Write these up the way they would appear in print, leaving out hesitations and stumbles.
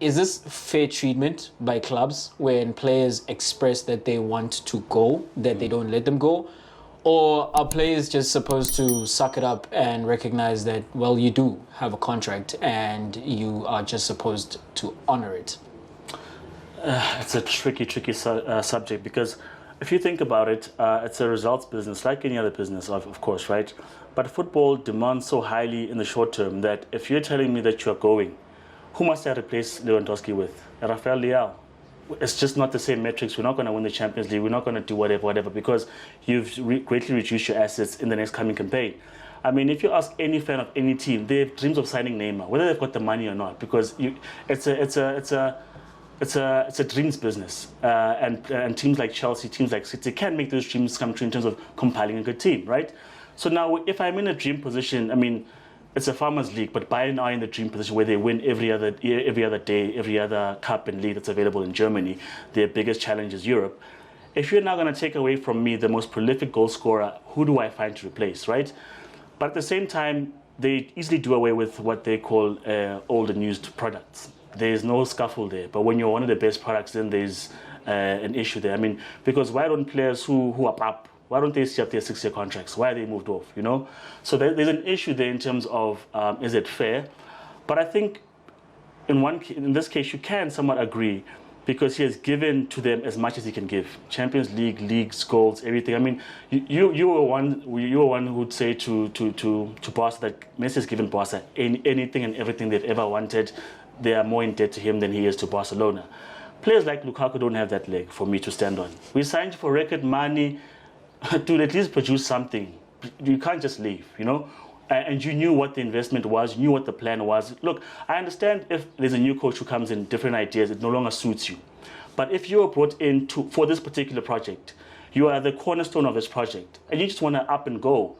Is this fair treatment by clubs when players express that they want to go, that they don't let them go? Or are players just supposed to suck it up and recognize that, well, you do have a contract and you are just supposed to honor it? It's a tricky subject, because if you think about it, it's a results business like any other business, of course, right? But football demands so highly in the short term that if you're telling me that you're going, who must I replace Lewandowski with? Rafael Leao. It's just not the same metrics. We're not going to win the Champions League. We're not going to do whatever, because you've greatly reduced your assets in the next coming campaign. I mean, if you ask any fan of any team, they have dreams of signing Neymar, whether they've got the money or not, because it's a dreams business, and teams like Chelsea, teams like City can make those dreams come true in terms of compiling a good team, right? So now, if I'm in a dream position, I mean, it's a farmers' league, but Bayern are in the dream position where they win every other day, every other cup and league that's available in Germany. Their biggest challenge is Europe. If you're now going to take away from me the most prolific goal scorer, who do I find to replace, right? But at the same time, they easily do away with what they call old and used products. There's no scuffle there. But when you're one of the best products, then there's an issue there. I mean, because why don't players who are up, why don't they see up their 6-year contracts? Why are they moved off, you know? So there's an issue there in terms of, is it fair? But I think in this case, you can somewhat agree, because he has given to them as much as he can give. Champions League, leagues, goals, everything. I mean, you were one who would say to Barca that Messi has given Barca anything and everything they've ever wanted. They are more in debt to him than he is to Barcelona. Players like Lukaku don't have that leg for me to stand on. We signed for record money to at least produce something. You can't just leave, you know? And you knew what the investment was, you knew what the plan was. Look, I understand if there's a new coach who comes in, different ideas, it no longer suits you. But if you were brought in for this particular project, you are the cornerstone of this project, and you just want to up and go.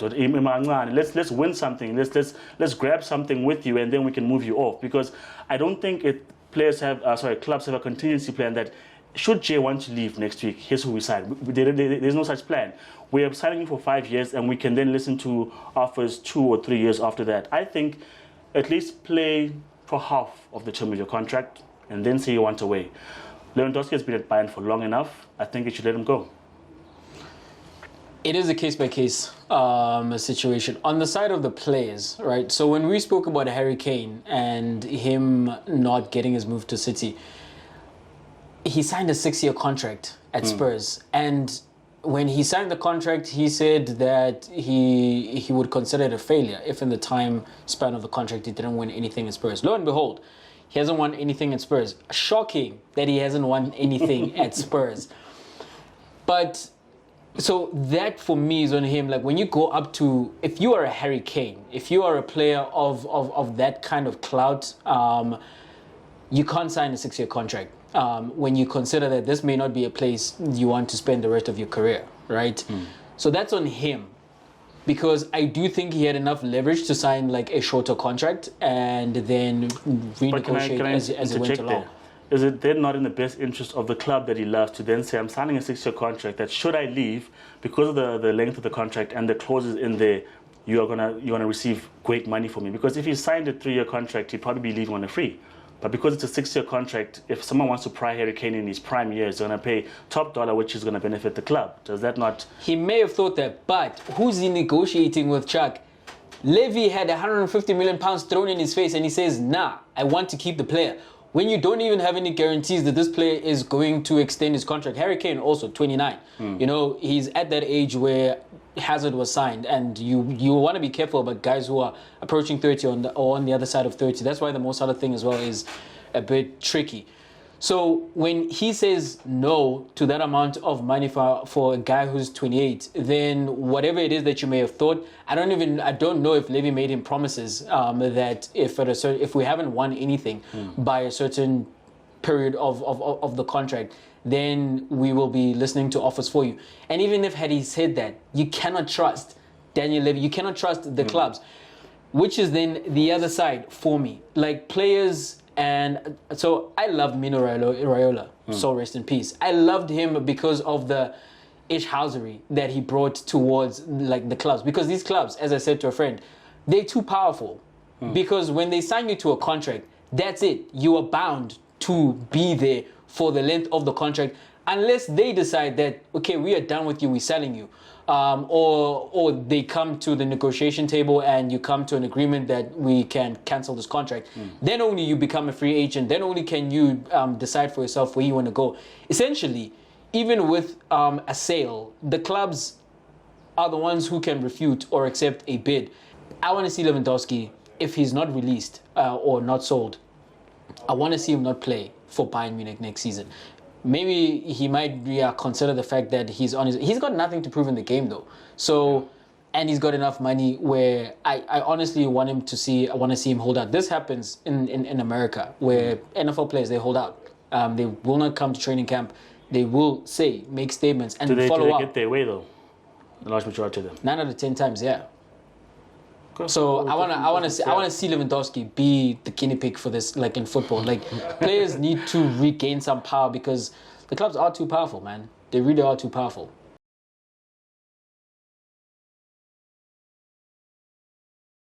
Let's win something. Let's grab something with you, and then we can move you off. Because I don't think clubs have a contingency plan that, should Jay want to leave next week, here's who we sign. There's no such plan. We are signing you for 5 years, and we can then listen to offers 2 or 3 years after that. I think at least play for half of the term of your contract, and then say you want away. Lewandowski has been at Bayern for long enough. I think you should let him go. It is a case-by-case situation. On the side of the players, right? So when we spoke about Harry Kane and him not getting his move to City, he signed a 6-year contract at Spurs. And when he signed the contract, he said that he would consider it a failure if in the time span of the contract he didn't win anything at Spurs. Lo and behold, he hasn't won anything at Spurs. Shocking that he hasn't won anything at Spurs. But so that for me is on him. Like when you go up to, if you are a Harry Kane, if you are a player of that kind of clout, you can't sign a 6-year contract. When you consider that this may not be a place you want to spend the rest of your career, right? So that's on him, because I do think he had enough leverage to sign like a shorter contract and then renegotiate as it went along. Is it then not in the best interest of the club that he loves to then say, I'm signing a 6-year contract that should I leave, because of the length of the contract and the clauses in there, you're gonna receive great money for me? Because if he signed a 3-year contract, he'd probably be leaving on a free. But because it's a 6-year contract, if someone wants to pry Harry Kane in his prime years, they're going to pay top dollar, which is going to benefit the club. Does that not? He may have thought that, but who's he negotiating with, Chuck? Levy had 150 million pounds thrown in his face, and he says, nah, I want to keep the player. When you don't even have any guarantees that this player is going to extend his contract. Harry Kane also 29. You know, he's at that age where Hazard was signed, and you want to be careful about guys who are approaching 30 or on the other side of 30. That's why the Mo Salah thing as well is a bit tricky. So when he says no to that amount of money for a guy who's 28, then whatever it is that you may have thought, I don't know if Levy made him promises that if we haven't won anything by a certain period of the contract, then we will be listening to offers for you. And even if had he said that, you cannot trust Daniel Levy, you cannot trust the clubs, which is then the other side for me. Like players. And so I loved Mino Raiola, so rest in peace. I loved him because of the ish-housery that he brought towards like the clubs. Because these clubs, as I said to a friend, they're too powerful. Because when they sign you to a contract, that's it. You are bound to be there for the length of the contract unless they decide that, okay, we are done with you, we're selling you. Or they come to the negotiation table and you come to an agreement that we can cancel this contract. Then only you become a free agent. Then only can you decide for yourself where you want to go. Essentially, even with a sale, the clubs are the ones who can refute or accept a bid. I want to see Lewandowski, if he's not released or not sold, I want to see him not play for Bayern Munich next season. Maybe he might consider the fact that he's got nothing to prove in the game though. So, and he's got enough money where I honestly want to see him hold out. This happens in America where NFL players, they hold out. They will not come to training camp. They will make statements and follow up. Do they get their way though? The large majority of them. 9 out of 10 times, yeah. So I want to see Lewandowski be the guinea pig for this, like in football. Like players need to regain some power because the clubs are too powerful, man. They really are too powerful.